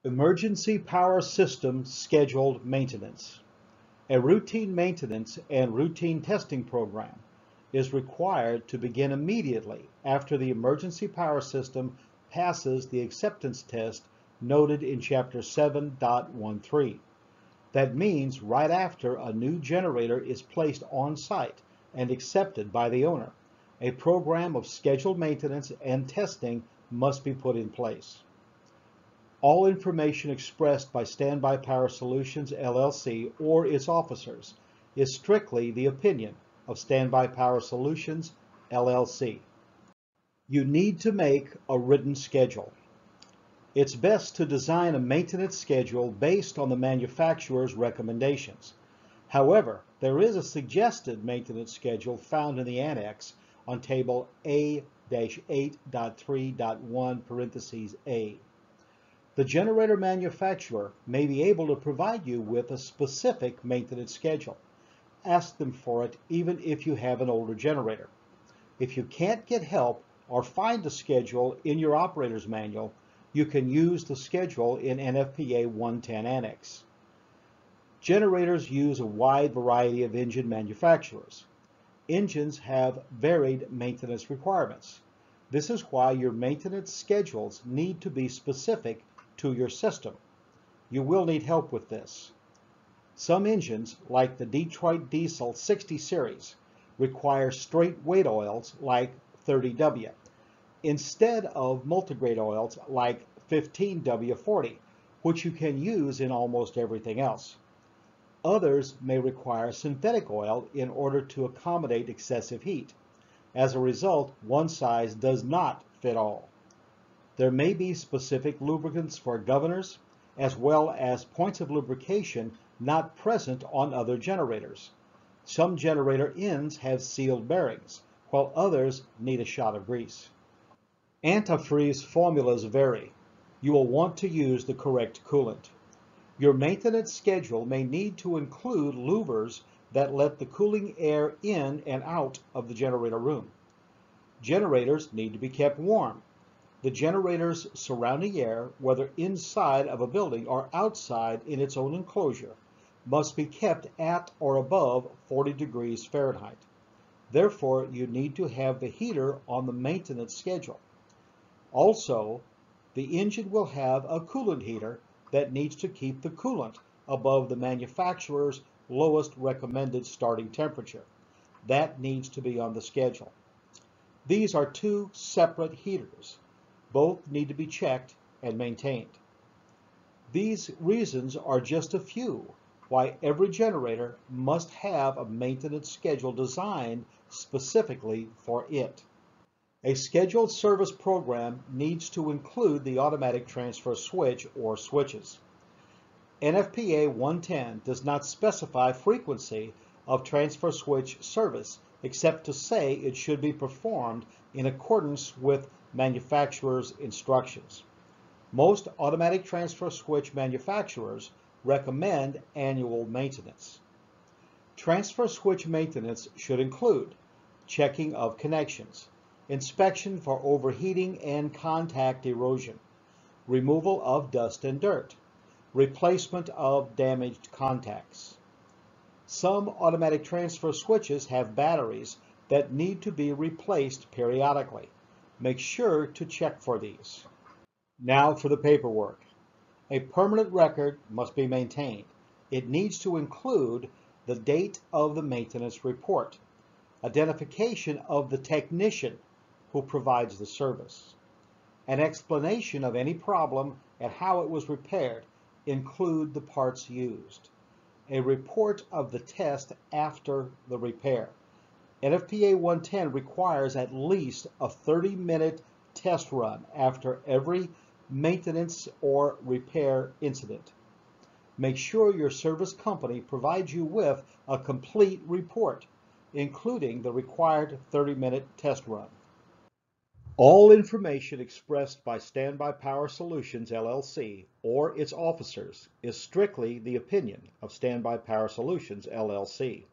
Emergency power system scheduled maintenance. A routine maintenance and routine testing program is required to begin immediately after the emergency power system passes the acceptance test noted in Chapter 7.13. That means right after a new generator is placed on site and accepted by the owner, a program of scheduled maintenance and testing must be put in place. All information expressed by Standby Power Solutions, LLC, or its officers is strictly the opinion of Standby Power Solutions, LLC. You need to make a written schedule. It's best to design a maintenance schedule based on the manufacturer's recommendations. However, there is a suggested maintenance schedule found in the annex on Table A-8.3.1 A. The generator manufacturer may be able to provide you with a specific maintenance schedule. Ask them for it even if you have an older generator. If you can't get help or find the schedule in your operator's manual, you can use the schedule in NFPA 110 Annex. Generators use a wide variety of engine manufacturers. Engines have varied maintenance requirements. This is why your maintenance schedules need to be specific to your system. You will need help with this. Some engines, like the Detroit Diesel 60 series, require straight weight oils like 30W instead of multigrade oils like 15W40, which you can use in almost everything else. Others may require synthetic oil in order to accommodate excessive heat. As a result, one size does not fit all. There may be specific lubricants for governors, as well as points of lubrication not present on other generators. Some generator ends have sealed bearings, while others need a shot of grease. Antifreeze formulas vary. You will want to use the correct coolant. Your maintenance schedule may need to include louvers that let the cooling air in and out of the generator room. Generators need to be kept warm. The generator's surrounding air, whether inside of a building or outside in its own enclosure, must be kept at or above 40 degrees Fahrenheit. Therefore, you need to have the heater on the maintenance schedule. Also, the engine will have a coolant heater that needs to keep the coolant above the manufacturer's lowest recommended starting temperature. That needs to be on the schedule. These are two separate heaters. Both need to be checked and maintained. These reasons are just a few why every generator must have a maintenance schedule designed specifically for it. A scheduled service program needs to include the automatic transfer switch or switches. NFPA 110 does not specify frequency of transfer switch service except to say it should be performed in accordance with manufacturer's instructions. Most automatic transfer switch manufacturers recommend annual maintenance. Transfer switch maintenance should include checking of connections, inspection for overheating and contact erosion, removal of dust and dirt, replacement of damaged contacts. Some automatic transfer switches have batteries that need to be replaced periodically. Make sure to check for these. Now for the paperwork. A permanent record must be maintained. It needs to include the date of the maintenance report, identification of the technician who provides the service, an explanation of any problem and how it was repaired, include the parts used, a report of the test after the repair. NFPA 110 requires at least a 30-minute test run after every maintenance or repair incident. Make sure your service company provides you with a complete report, including the required 30-minute test run. All information expressed by Standby Power Solutions, LLC, or its officers is strictly the opinion of Standby Power Solutions, LLC.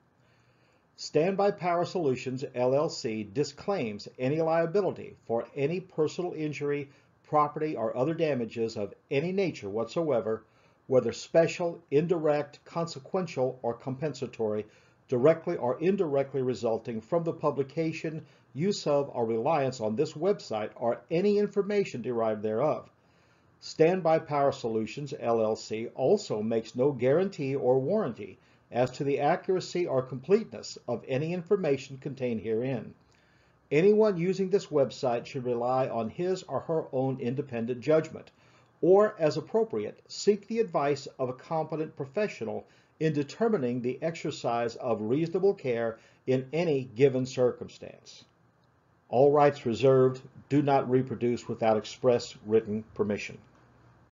Standby Power Solutions, LLC disclaims any liability for any personal injury, property, or other damages of any nature whatsoever, whether special, indirect, consequential, or compensatory, directly or indirectly resulting from the publication, use of, or reliance on this website or any information derived thereof. Standby Power Solutions, LLC also makes no guarantee or warranty as to the accuracy or completeness of any information contained herein. Anyone using this website should rely on his or her own independent judgment, or, as appropriate, seek the advice of a competent professional in determining the exercise of reasonable care in any given circumstance. All rights reserved. Do not reproduce without express written permission.